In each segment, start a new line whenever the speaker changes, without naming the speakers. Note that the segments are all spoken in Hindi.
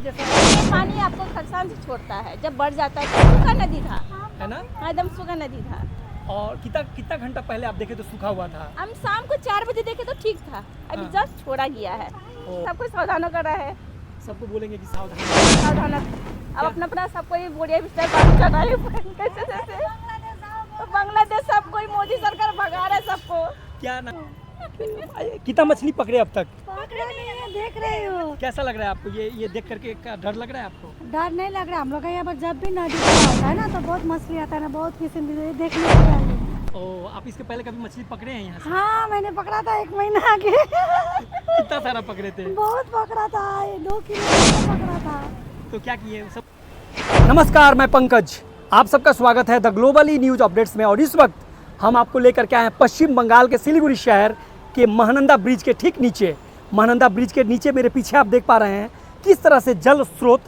जैसा
ये पानी आपको खरसान से छोड़ता है, जब बढ़ जाता है तो सूखा नदी था,
है ना।
हाँ एकदम सूखा नदी था।
और कितना घंटा पहले आप देखे तो सूखा हुआ था?
हम शाम को 4 बजे देखे तो ठीक था, अभी
हाँ।
जस्ट छोड़ा गया है।
ओ।
सबको सावधान कर रहा है,
सबको बोलेंगे कि सावधान।
सावधान। अब अपना अपना सबको ही बोरिया बिस्तर बांध कर रहा है कैसे जैसे। तो बांग्लादेश सबको ही मोदी सरकार भगा रहा है सबको।
क्या ना कितना मछली पकड़े अब तक?
पकड़ा नहीं है, देख रहे हो।
कैसा लग रहा है आपको ये देख करके? क्या डर लग रहा है आपको?
डर नहीं लग रहा, हम लोग का यहाँ पर जब भी नदी होता है ना तो बहुत मछली आता है ना, बहुत किस्म की देखने को मिली।
ओ, आप इसके पहले कभी मछली पकड़े हैं यहाँ से?
हाँ मैंने पकड़ा था 1 महीना आगे।
कितना सारा पकड़े थे?
बहुत पकड़ा था, 2 किलो पकड़ा था।
तो क्या किए सब? नमस्कार, मैं पंकज, आप सबका स्वागत है द ग्लोबली न्यूज अपडेट्स में। और इस वक्त हम आपको लेकर के आए हैं पश्चिम बंगाल के सिलीगुड़ी शहर के महानंदा ब्रिज के ठीक नीचे। महानंदा ब्रिज के नीचे मेरे पीछे आप देख पा रहे हैं किस तरह से जल स्रोत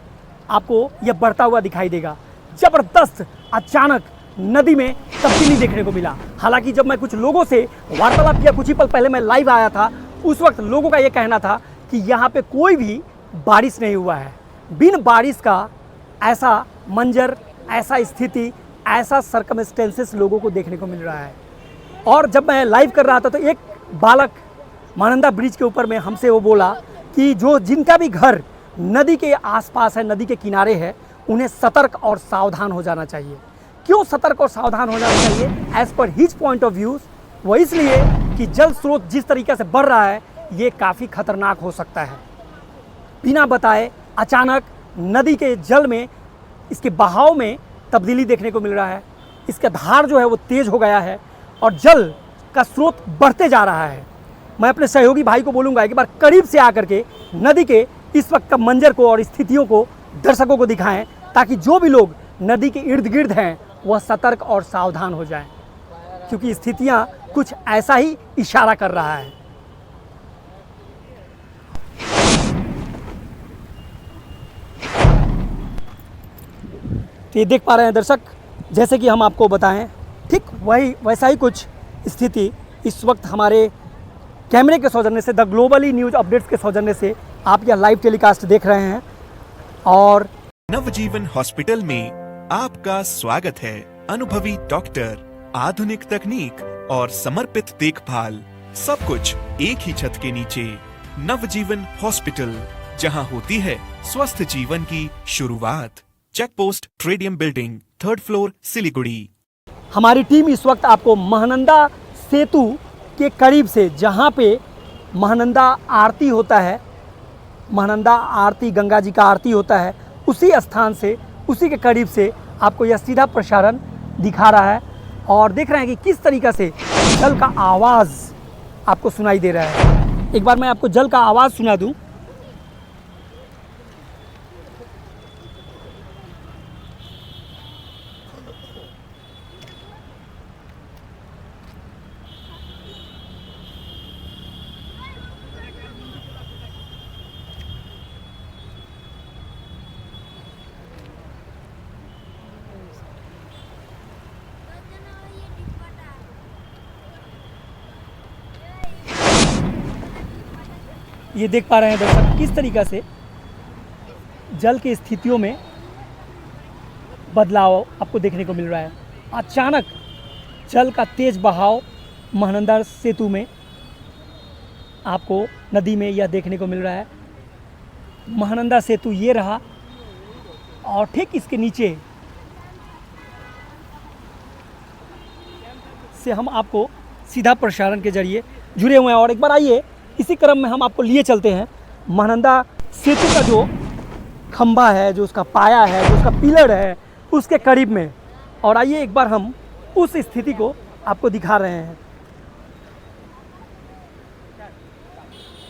आपको यह बढ़ता हुआ दिखाई देगा। जबरदस्त अचानक नदी में तब्दीली देखने को मिला। हालांकि जब मैं कुछ लोगों से वार्तालाप किया, कुछ ही पल पहले मैं लाइव आया था, उस वक्त लोगों का यह कहना था कि यहाँ पे कोई भी बारिश नहीं हुआ है। बिन बारिश का ऐसा मंजर, ऐसा स्थिति, ऐसा सर्कमस्टेंसेस लोगों को देखने को मिल रहा है। और जब मैं लाइव कर रहा था तो एक बालक महानंदा ब्रिज के ऊपर में हमसे वो बोला कि जिनका भी घर नदी के आसपास है, नदी के किनारे है, उन्हें सतर्क और सावधान हो जाना चाहिए। क्यों सतर्क और सावधान हो जाना चाहिए? As per his point of views, वो इसलिए कि जल स्रोत जिस तरीके से बढ़ रहा है ये काफ़ी खतरनाक हो सकता है। बिना बताए अचानक नदी के जल में, इसके बहाव में तब्दीली देखने को मिल रहा है। इसका धार जो है वो तेज हो गया है और जल का स्रोत बढ़ते जा रहा है। मैं अपने सहयोगी भाई को बोलूँगा एक बार करीब से आकर के नदी के इस वक्त का मंजर को और स्थितियों को दर्शकों को दिखाएं, ताकि जो भी लोग नदी के इर्द गिर्द हैं वह सतर्क और सावधान हो जाएं, क्योंकि स्थितियां कुछ ऐसा ही इशारा कर रहा है। तो ये देख पा रहे हैं दर्शक, जैसे कि हम आपको बताएं, ठीक वैसा ही कुछ स्थिति इस वक्त हमारे कैमरे के सौजन्य से, द ग्लोबली न्यूज अपडेट्स के सौजन्य से आप यह लाइव टेलीकास्ट देख रहे हैं। और
नवजीवन हॉस्पिटल में आपका स्वागत है। अनुभवी डॉक्टर, आधुनिक तकनीक और समर्पित देखभाल, सब कुछ एक ही छत के नीचे। नवजीवन हॉस्पिटल, जहां होती है स्वस्थ जीवन की शुरुआत। चेक पोस्ट ट्रेडियम बिल्डिंग, 3rd फ्लोर, सिलीगुड़ी।
हमारी टीम इस वक्त आपको महानंदा सेतु के करीब से, जहाँ पे महानंदा आरती होता है, महानंदा आरती, गंगा जी का आरती होता है, उसी स्थान से, उसी के करीब से आपको यह सीधा प्रसारण दिखा रहा है। और देख रहे हैं कि किस तरीक़े से जल का आवाज़ आपको सुनाई दे रहा है। एक बार मैं आपको जल का आवाज़ सुना दूं। ये देख पा रहे हैं दर्शक किस तरीक़ा से जल की स्थितियों में बदलाव आपको देखने को मिल रहा है। अचानक जल का तेज बहाव महानंदा सेतु में आपको, नदी में यह देखने को मिल रहा है। महानंदा सेतु ये रहा और ठीक इसके नीचे से हम आपको सीधा प्रसारण के जरिए जुड़े हुए हैं। और एक बार आइए, इसी क्रम में हम आपको लिए चलते हैं महानंदा सेतु का जो खंभा है, जो उसका पाया है, जो उसका पिलर है, उसके करीब में। और आइए एक बार हम उस स्थिति को आपको दिखा रहे हैं।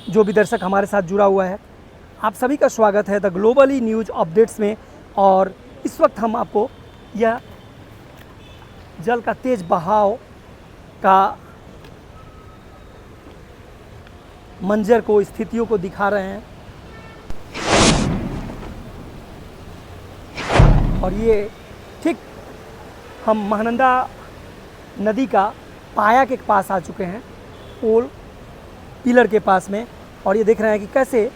जो भी दर्शक हमारे साथ जुड़ा हुआ है, आप सभी का स्वागत है द ग्लोबली न्यूज अपडेट्स में। और इस वक्त हम आपको यह जल का तेज बहाव का मंजर को, स्थितियों को दिखा रहे हैं। और ये ठीक हम महानंदा नदी का पाया के पास आ चुके हैं, पोल पिलर के पास में। और ये देख रहे हैं कि कैसे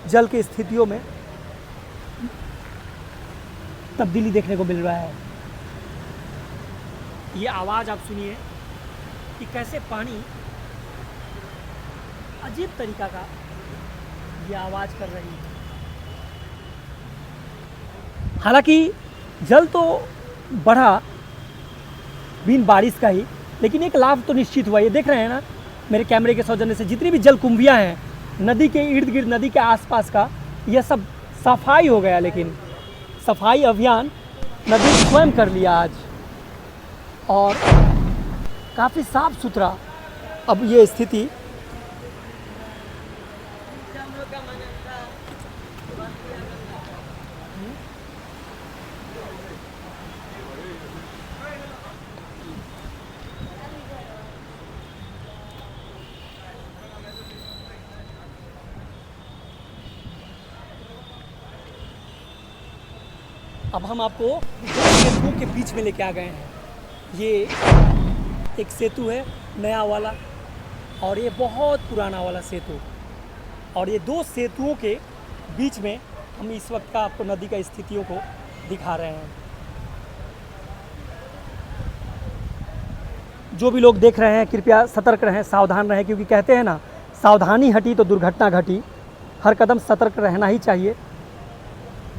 जल की स्थितियों में तब्दीली देखने को मिल रहा है। ये आवाज़ आप सुनिए कि कैसे पानी अजीब तरीका का ये आवाज़ कर रही है। हालांकि जल तो बढ़ा बिन बारिश का ही, लेकिन एक लाभ तो निश्चित हुआ। ये देख रहे हैं ना मेरे कैमरे के सौजन्य से, जितनी भी जल कुंभियाँ हैं नदी के इर्द गिर्द, नदी के आसपास का, यह सब सफाई हो गया। लेकिन सफाई अभियान नदी स्वयं कर लिया आज, और काफ़ी साफ सुथरा अब ये स्थिति अब हम आपको दो सेतुओं के बीच में लेके आ गए हैं। ये एक सेतु है नया वाला, और ये बहुत पुराना वाला सेतु, और ये दो सेतुओं के बीच में हम इस वक्त का आपको नदी का स्थितियों को दिखा रहे हैं। जो भी लोग देख रहे हैं कृपया सतर्क रहें, सावधान रहें, क्योंकि कहते हैं ना सावधानी हटी तो दुर्घटना घटी। हर कदम सतर्क रहना ही चाहिए,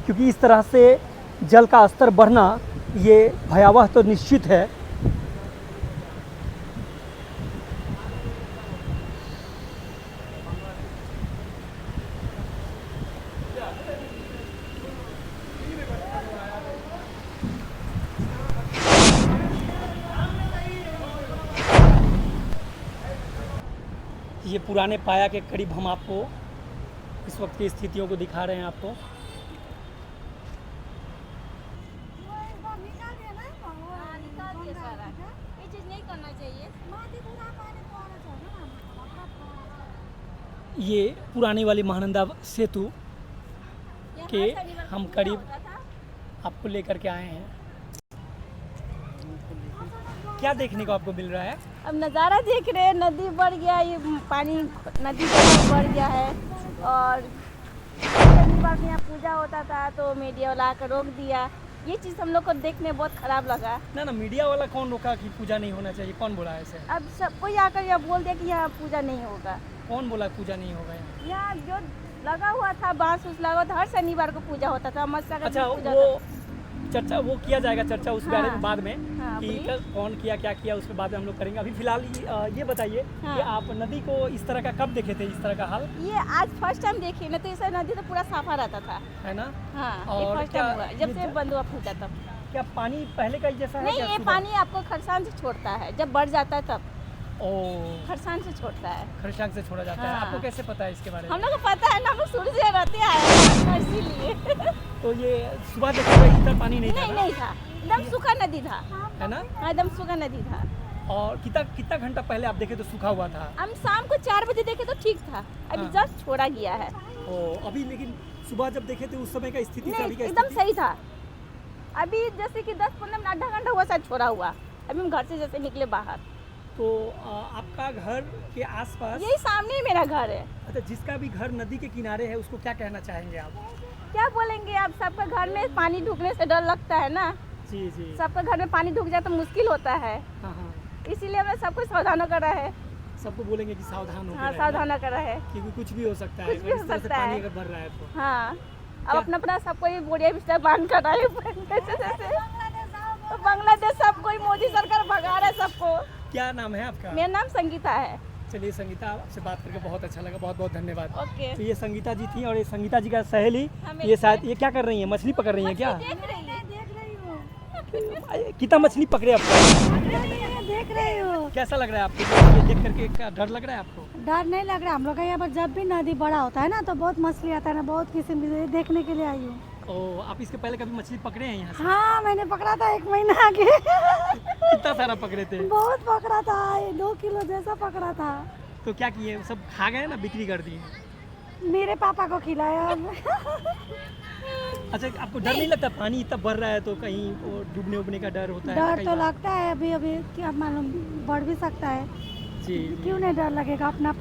क्योंकि इस तरह से जल का स्तर बढ़ना ये भयावह तो निश्चित है। ये पुराने पाया के करीब हम आपको इस वक्त की स्थितियों को दिखा रहे हैं आपको।
ये चीज़ नहीं करना चाहिए।
ये पुरानी वाली महानंदा सेतु
यहाँ
के
हर शनिवार
हम
को
करीब
होता था।
आपको लेकर के आए हैं। क्या देखने को आपको मिल रहा है?
अब नज़ारा देख रहे हैं, नदी बढ़ गया, ये पानी नदी का बढ़ गया है। और शनिवार को यहाँ पूजा होता था तो मीडिया वाला आकर रोक दिया। ये चीज़ हम लोग को देखने बहुत ख़राब लगा।
ना मीडिया वाला कौन रोका कि पूजा नहीं होना चाहिए? कौन बोला ऐसे?
अब सब कोई आकर यहाँ बोल दिया कि यहाँ पूजा नहीं होगा।
कौन बोला पूजा नहीं होगा?
यहाँ जो लगा हुआ था बांस उस लगा हुआ था, हर शनिवार को पूजा होता था, मस्सा का
अच्छा,
दिन पूजा
वो
होता था।
चर्चा वो किया जाएगा, चर्चा उस बारे में
हाँ।
बाद में
हाँ,
कि
बोलिए।
कौन किया क्या किया, उसके बाद में हम लोग करेंगे। अभी फिलहाल ये बताइए
हाँ।
कि आप नदी को इस तरह का कब देखे थे, इस तरह का हाल
ये आज फर्स्ट टाइम देखी ना, तो इस नदी तो पूरा साफा रहता था।
है ना?
हाँ, ये
और
फर्स्ट
क्या
टाइम हुआ जब
ये
से बंद हुआ पूजा तब।
क्या पानी पहले का ही जैसा है?
नहीं,
क्या
ये
सुबह?
पानी आपको खरसान से छोड़ता है, जब बढ़ जाता है तब
ओ,
खरसान से छोड़ता है।
खरसांग से छोड़ा जाता है।
हाँ।
आपको कैसे पता है इसके बारे में?
हम लोग को पता है ना, हम लोग शुरू से रहते आए हैं इसीलिए।
तो ये सुबह देखा था इधर पानी नहीं था
नहीं
ना?
नहीं था, एकदम सूखा नदी था।
है ना?
हाँ, एकदम सूखा नदी था।
और कितना घंटा पहले आप देखे तो सूखा हुआ था?
हम शाम को 4 बजे देखे तो ठीक था, अभी
हाँ।
जस्ट छोड़ा गया है।
ओ, अभी लेकिन सुबह जब देखे थे उस समय का स्थिति से
नहीं,
अभी का
एकदम
स्थिति?
सही था। अभी जैसे कि 10-15 मिनट, आधा घंटा हुआ शायद छोड़ा हुआ। अभी हम घर से जैसे निकले बाहर।
तो आपका घर के आसपास,
यही सामने ही मेरा घर है।
अच्छा, जिसका भी घर नदी के किनारे है उसको क्या कहना चाहेंगे आप?
क्या बोलेंगे आप, सबका घर में पानी ढुकने से डर लगता है ना।
जी जी।
सबका घर में पानी ढुक जाए तो मुश्किल होता है,
हाँ हाँ,
इसीलिए हमने सबको सावधान करा है।
सबको बोलेंगे कि सावधान हो,
हाँ, सावधान करा है।
क्योंकि कुछ भी हो सकता है
कुछ भी
अगर
हो
इस तरह से
सकता
पानी
है।
अगर भर रहा है तो।
हाँ, अब
क्या?
अपना अपना सबको ये बोरिया बिस्तर बांध कर रहा है कैसे जैसे। तो बांग्लादेश सबको ही मोदी सरकार भगा रहा है सबको।
क्या नाम है आपका?
मेरा नाम संगीता है।
चलिए संगीता, आपसे बात करके बहुत अच्छा लगा, बहुत बहुत धन्यवाद।
ओके।
तो ये संगीता जी थी, और ये संगीता जी का सहेली,
हाँ, मेरी
ये शायद ये क्या कर रही हैं? मछली पकड़ रही हैं क्या?
देख रही है।
कितना मछली पकड़े आपका?
देख रही हो?
कैसा लग रहा है आपको ये देख करके? क्या डर लग रहा है आपको?
डर नहीं लग रहा। हम लोग का यहाँ पर जब भी नदी बड़ा होता है ना तो बहुत मछली आता है ना, बहुत किस्म की, देखने के लिए आई हूँ।
ओ, आप इसके पहले कभी मछली पकड़े हैं यहाँ से?
हाँ, मैंने पकड़ा था 1 महीना आगे।
कितना सारा पकड़े थे?
बहुत पकड़ा था, 2 किलो जैसा पकड़ा था।
तो क्या किए, सब खा गए ना, बिक्री कर दिए?
मेरे पापा को खिलाया।
अच्छा, आपको डर नहीं लगता? पानी इतना बढ़ रहा है तो कहीं वो डूबने उबने का डर होता है ना
डर
कई
तो
बार?
लगता है, अभी अभी क्या मालूम बढ़ भी सकता है।
जी।
क्यों नहीं डर लगेगा? अपना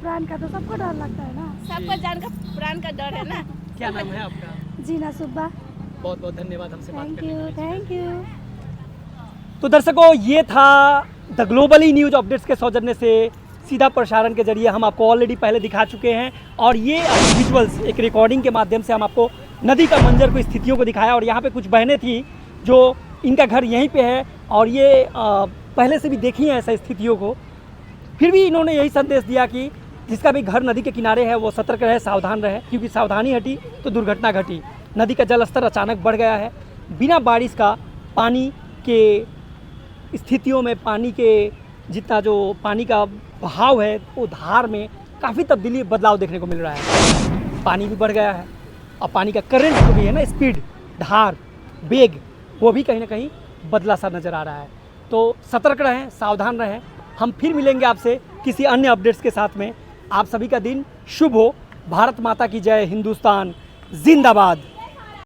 प्राण का तो सबको डर लगता है ना।
सबका जान का प्राण का डर है ना।
क्या नाम है आपका?
जीना सुब्बा।
बहुत बहुत धन्यवाद हमसे बात करने के लिए।
Thank you.
तो दर्शकों, ये था द ग्लोबली न्यूज अपडेट्स के सौजन्य से सीधा प्रसारण के जरिए हम आपको ऑलरेडी पहले दिखा चुके हैं, और ये विजुअल्स एक रिकॉर्डिंग के माध्यम से हम आपको नदी का मंजर को, स्थितियों को दिखाया। और यहाँ पे कुछ बहनें थी जो इनका घर यहीं पे है और ये पहले से भी देखी हैं ऐसा स्थितियों को, फिर भी इन्होंने यही संदेश दिया कि जिसका भी घर नदी के किनारे है वो सतर्क रहे, सावधान रहे, क्योंकि सावधानी हटी तो दुर्घटना घटी। नदी का जल स्तर अचानक बढ़ गया है। बिना बारिश का पानी के स्थितियों में, पानी के जितना जो पानी का बहाव है वो धार में काफ़ी तब्दीली, बदलाव देखने को मिल रहा है। पानी भी बढ़ गया है और पानी का करंट जो भी है ना, स्पीड, धार, वेग, वो भी कहीं ना कहीं बदला सा नज़र आ रहा है। तो सतर्क रहें, सावधान रहें। हम फिर मिलेंगे आपसे किसी अन्य अपडेट्स के साथ में। आप सभी का दिन शुभ हो। भारत माता की जय। हिंदुस्तान जिंदाबाद।